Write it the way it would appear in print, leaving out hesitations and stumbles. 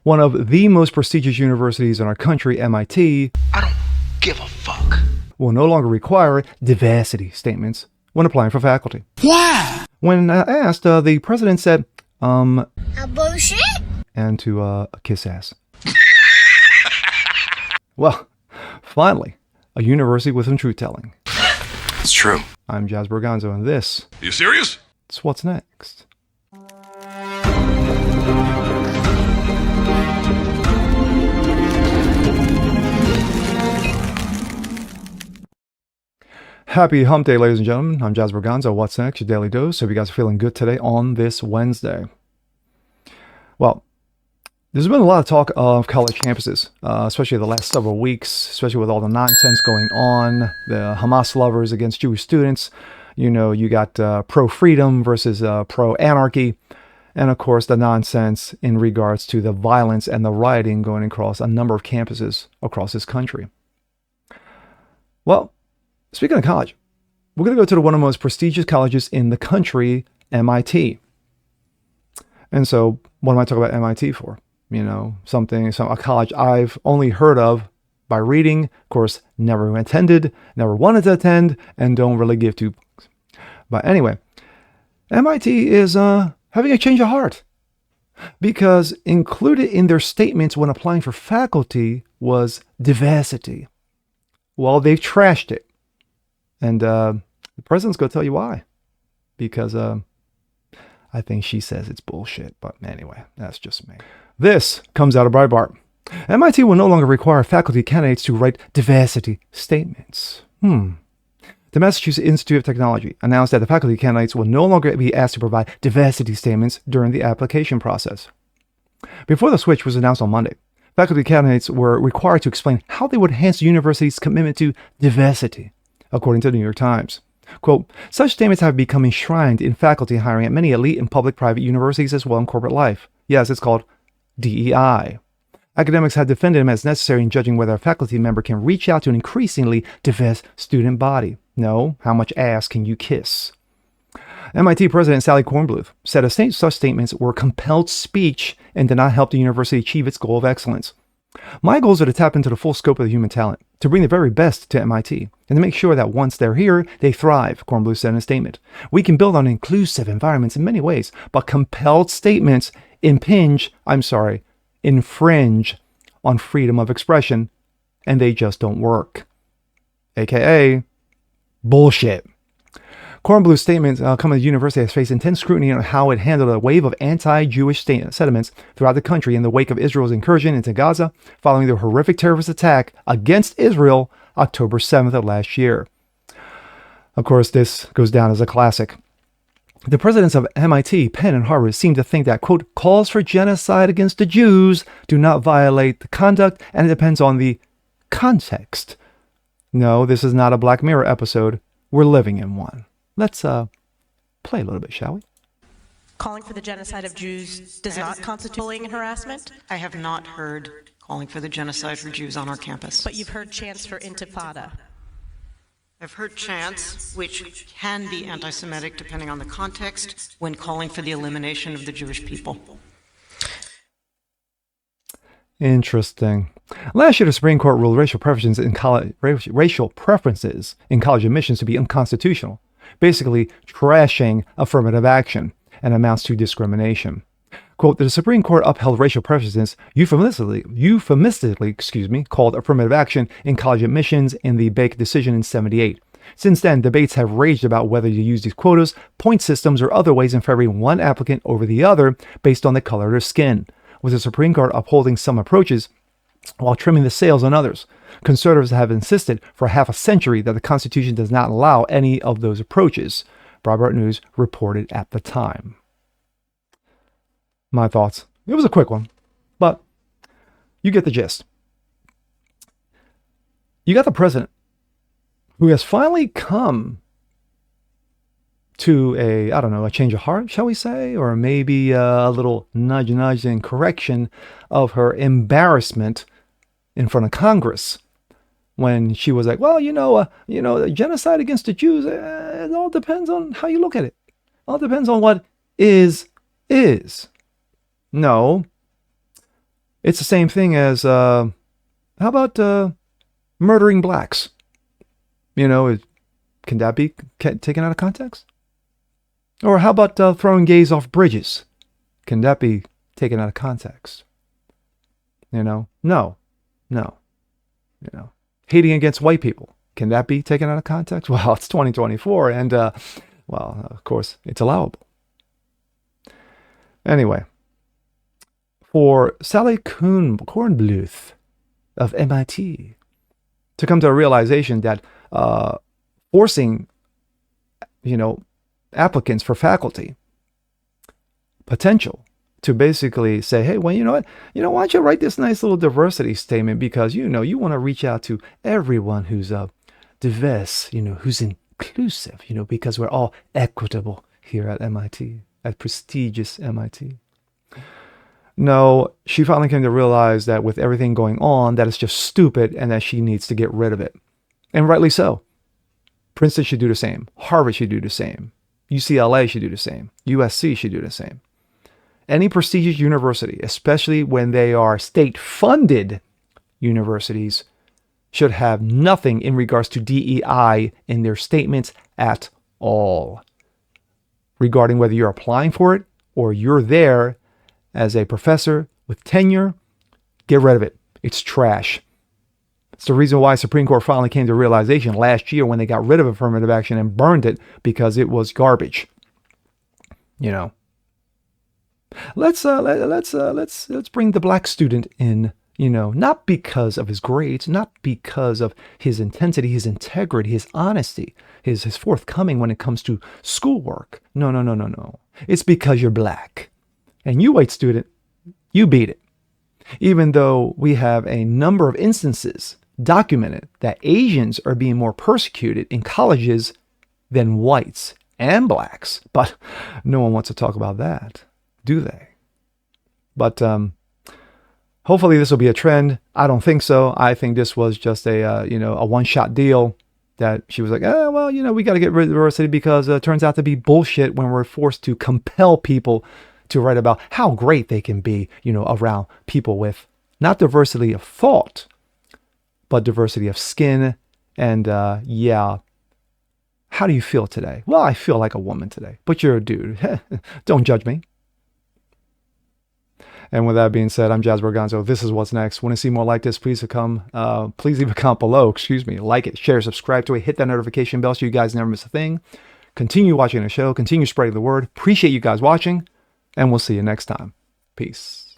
one of the most prestigious universities in our country, MIT, I don't give a fuck. will no longer require diversity statements when applying for faculty. Why? When asked, the president said, A bullshit? and to kiss ass. Well, finally, a university with some truth-telling. It's true. I'm Jazz Berganzo, and this You serious? is What's Next. Happy Hump Day, ladies and gentlemen. I'm Jazz Berganzo. What's Next? Your daily dose. Hope you guys are feeling good today on this Wednesday. Well, there's been a lot of talk of college campuses, especially the last several weeks, especially with all the nonsense going on, the Hamas lovers against Jewish students. You know, you got pro-freedom versus pro-anarchy, and of course the nonsense in regards to the violence and the rioting going across a number of campuses across this country. Well, speaking of college, we're going to go to one of the most prestigious colleges in the country, MIT. And so what am I talking about MIT for? You know, a college I've only heard of by reading, of course, never attended, never wanted to attend, and don't really give two fucks. But anyway, MIT is having a change of heart, because included in their statements when applying for faculty was diversity. Well, they've trashed it. And the president's going to tell you why. Because I think she says it's bullshit. But anyway, that's just me. This comes out of Breitbart. MIT will no longer require faculty candidates to write diversity statements. The Massachusetts Institute of Technology announced that the faculty candidates will no longer be asked to provide diversity statements during the application process. Before the switch was announced on Monday, faculty candidates were required to explain how they would enhance the university's commitment to diversity, according to the New York Times. Quote, such statements have become enshrined in faculty hiring at many elite and public-private universities as well in corporate life. Yes, it's called DEI. Academics have defended them as necessary in judging whether a faculty member can reach out to an increasingly diverse student body. No, how much ass can you kiss? MIT President Sally Kornbluth said such statements were compelled speech and did not help the university achieve its goal of excellence. My goals are to tap into the full scope of the human talent, to bring the very best to MIT, and to make sure that once they're here, they thrive, Kornbluth said in a statement. We can build on inclusive environments in many ways, but compelled statements infringe on freedom of expression, and they just don't work. AKA, bullshit. Kornbluth's statements come as the university has faced intense scrutiny on how it handled a wave of anti-Jewish sentiments throughout the country in the wake of Israel's incursion into Gaza following the horrific terrorist attack against Israel October 7th of last year. Of course, this goes down as a classic. The presidents of MIT, Penn, and Harvard seem to think that, quote, calls for genocide against the Jews do not violate the conduct, and it depends on the context. No, this is not a Black Mirror episode. We're living in one. Let's play a little bit, shall we? Calling for the genocide of Jews does not constitute bullying and harassment? I have not heard calling for the genocide for Jews on our campus. But you've heard chants for intifada. I've heard chants, which can be anti-Semitic depending on the context, when calling for the elimination of the Jewish people. Interesting. Last year, the Supreme Court ruled racial preferences in college admissions to be unconstitutional, basically trashing affirmative action and amounts to discrimination. Quote, the Supreme Court upheld racial preferences euphemistically called affirmative action in college admissions in the Baker decision in 1978. Since then, debates have raged about whether to use these quotas, point systems, or other ways in favoring one applicant over the other based on the color of their skin, with the Supreme Court upholding some approaches while trimming the sails on others. Conservatives have insisted for half a century that the Constitution does not allow any of those approaches, Breitbart News reported at the time. My thoughts. It was a quick one, but you get the gist. You got the president who has finally come to a change of heart, shall we say, or maybe a little nudge and correction of her embarrassment in front of Congress when she was like, well, genocide against the Jews, it all depends on how you look at it. It all depends on what is. No. It's the same thing as, how about murdering blacks? You know, can that be taken out of context? Or how about throwing gays off bridges? Can that be taken out of context? You know, no. You know, hating against white people. Can that be taken out of context? Well, it's 2024, and well, of course, it's allowable. Anyway, for Sally Kornbluth of MIT to come to a realization that forcing, you know, applicants for faculty potential to basically say, hey, well, you know what? Why don't you write this nice little diversity statement, because, you know, you want to reach out to everyone who's diverse, you know, who's inclusive, you know, because we're all equitable here at MIT, at prestigious MIT. No, she finally came to realize that with everything going on, that it's just stupid and that she needs to get rid of it. And rightly so. Princeton should do the same. Harvard should do the same. UCLA should do the same. USC should do the same. Any prestigious university, especially when they are state-funded universities, should have nothing in regards to DEI in their statements at all. Regarding whether you're applying for it or you're there as a professor with tenure, get rid of it. It's trash. It's the reason why Supreme Court finally came to realization last year when they got rid of affirmative action and burned it, because it was garbage. You know, let's bring the black student in. You know, not because of his grades, not because of his intensity, his integrity, his honesty, his forthcoming when it comes to schoolwork. No. It's because you're black. And you, white student, you beat it. Even though we have a number of instances documented that Asians are being more persecuted in colleges than whites and blacks. But no one wants to talk about that, do they? But hopefully this will be a trend. I don't think so. I think this was just a one-shot deal that she was like, well, you know, we got to get rid of diversity because it turns out to be bullshit when we're forced to compel people to write about how great they can be, you know, around people with not diversity of thought, but diversity of skin. And yeah, how do you feel today? Well, I feel like a woman today, but you're a dude. Don't judge me. And with that being said, I'm Jazz Berganzo. This is What's Next. Want to see more like this, please leave a comment below. Like it, share, subscribe to it, hit that notification bell so you guys never miss a thing. Continue watching the show, continue spreading the word. Appreciate you guys watching, and we'll see you next time. Peace.